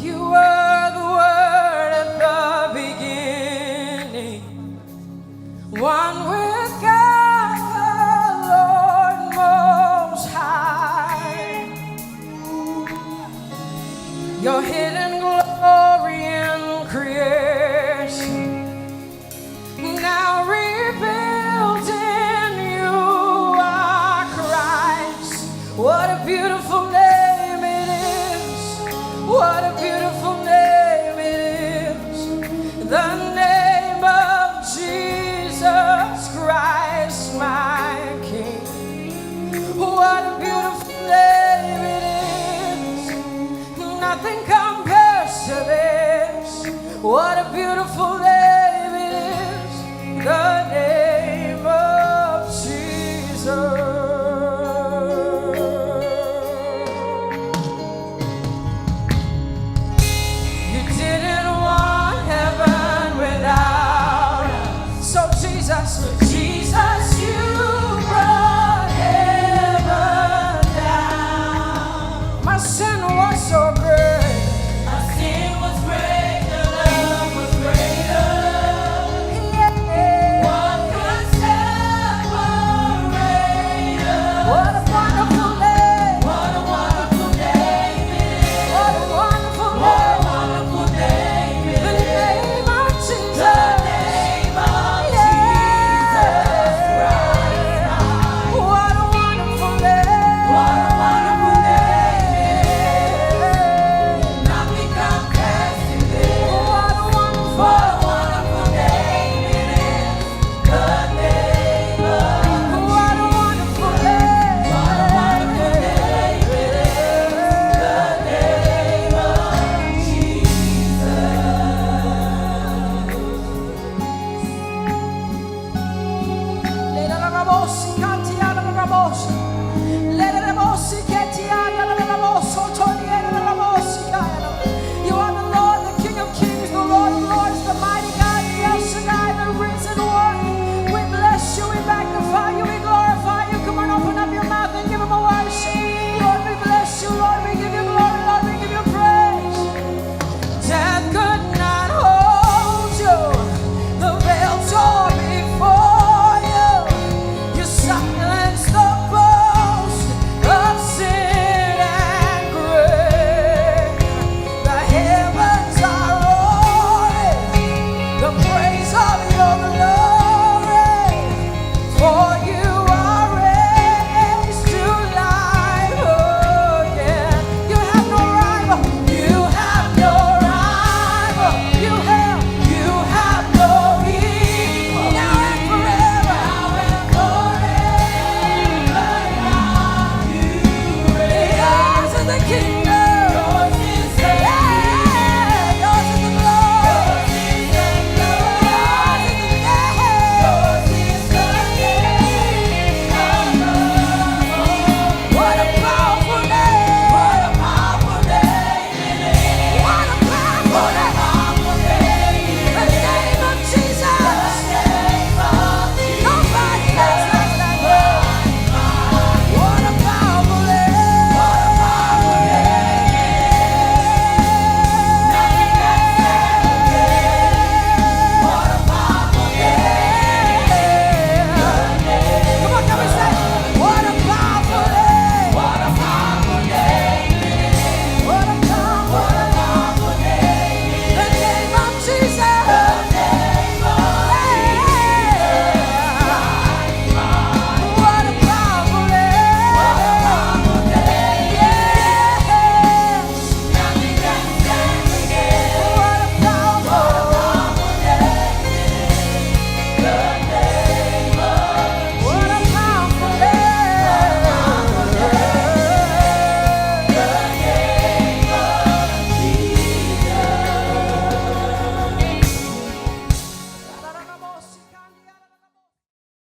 You were the Word at the beginning, one with God the Lord Most High. Your hidden glory in creation, now rebuilt in you are Christ. What a beautiful name it is. What a beautiful name it is. The name of Jesus Christ, my King. What a beautiful name it is. Nothing compares to this. What a beautiful name it is. The